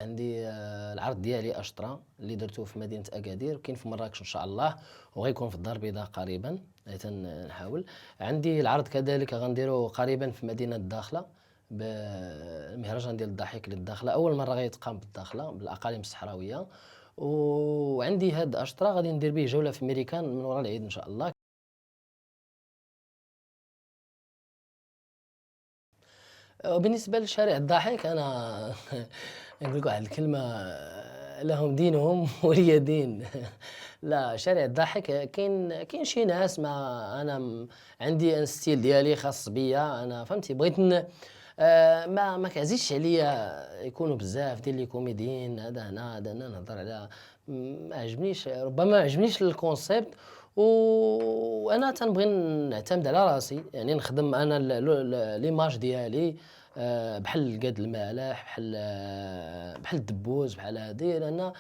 عندي العرض ديالي أشطرا اللي درتو في مدينة أكادير، وكاين في مراكش إن شاء الله، وغيكون في الدار البيضاء قريبا. تنحاول. عندي العرض كذلك غنديرو قريبا في مدينة الداخلة، بالمهرجان ديال الضحك للداخلة، أول مرة غيتقام بالداخلة بالأقاليم الصحراوية. وعندي هاد أشطرا غادي ندير به جولة في ميريكان من وراء العيد إن شاء الله. وبالنسبة لشارع الضاحك أنا نقول لك واحد الكلمة: لهم دينهم ولي دين. لا، شارع الضاحك كاين شي ناس، ما أنا عندي ستيل ديالي خاص بيا أنا، فهمتي؟ بغيت ما كيعزيزش عليا يكونوا بزاف ديال لي كوميديين، هذا هنا نهضر على ما عجبنيش، ربما ما عجبنيش الكونسيبت. وأنا تنبغي نعتمد على راسي، يعني نخدم أنا ليماج ديالي، بحال قاد المالح، بحال الدبوز، بحال هادي، لأن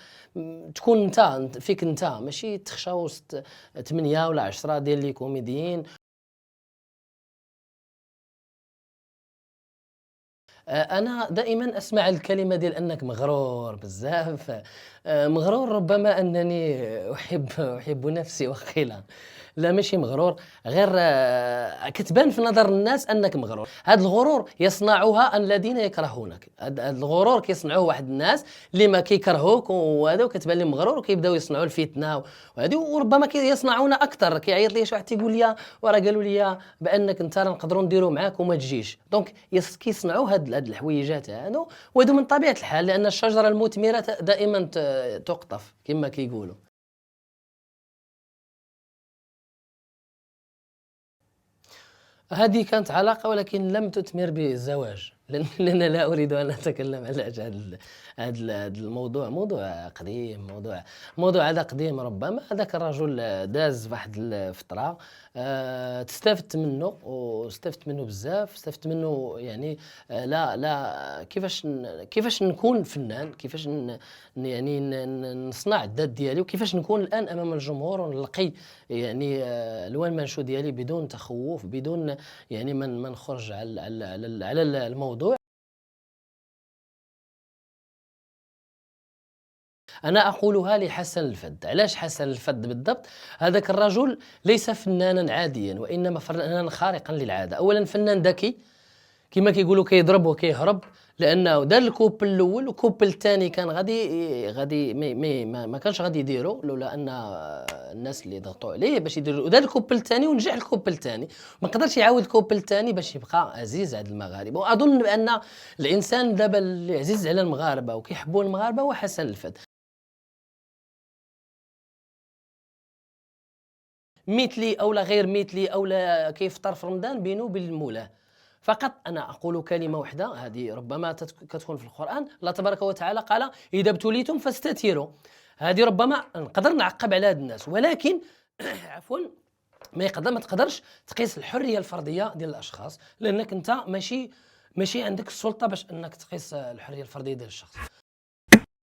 تكون أنت فيك أنت، ماشي تخشى وسط 8 ولا 10 ديال لي كوميديين. أنا دائمًا أسمع الكلمة ديال أنك مغرور بزاف. مغرور، ربما أنني أحب نفسي وقيلًا. لا، ماشي مغرور، غير كتبان في نظر الناس أنك مغرور. هذا الغرور يصنعها الذين يكرهونك، هذا الغرور كيصنعوه واحد الناس اللي ما كيكرهوك وهذا، وكتبان لهم مغرور وكيبداو يصنعوا الفتنة وهذه، وربما يصنعون أكثر. كيعيط لي شي واحد تيقول لي: وراه قالوا لي بأنك أنت راه نقدروا نديروا معاك وما تجيش. دونك كيصنعوا هاد الحويجات هادو، وهادو من طبيعة الحال، لأن الشجرة المثمرة دائمًا تُقطف كما كيقولوا. هذه كانت علاقة ولكن لم تثمر بالزواج، لأن لا أريد أن أتكلم على هذا الموضوع. موضوع قديم، موضوع هذا قديم. ربما هذاك الرجل داز واحد الفترة، استفدت منه واستفدت منه بزاف، استفدت منه يعني. لا، كيفاش نكون فنان، كيفاش يعني نصنع الذات ديالي، وكيفاش نكون الآن أمام الجمهور ونلقي يعني الوان منشو ديالي بدون تخوف، بدون يعني ما نخرج على الموضوع. أنا أقولها لحسن الفد. علاش حسن الفد بالضبط؟ هذاك الرجل ليس فنانا عاديا، وإنما فنانا خارقا للعادة. أولا فنان ذكي، كما كيقولوا كيضرب وكيهرب، لانه دار الكوب الاول، والكوب الثاني كان غادي ما كانش غادي يديروا لولا ان الناس اللي ضغطوا عليه باش يديروا. دار الكوب الثاني ونجح الكوب الثاني، ما قدرش يعاود الكوب الثاني باش يبقى عزيز على المغاربه. واظن بان الانسان دابا اللي عزيز على المغاربه وكيحبوا المغاربه هو حسن الفت. مثلي او لا غير مثلي او لا كيفطر في رمضان بينه وبين المولاه. فقط أنا أقول كلمة واحدة، هذه ربما كتكون في القرآن: الله تبارك وتعالى قال: إذا ابتليتم فاستتيروا. هذه ربما نقدر نعقب على هاد الناس، ولكن عفوا، ما تقدرش تقيس الحرية الفردية ديال الأشخاص، لأنك أنت ماشي عندك السلطة باش أنك تقيس الحرية الفردية ديال الشخص.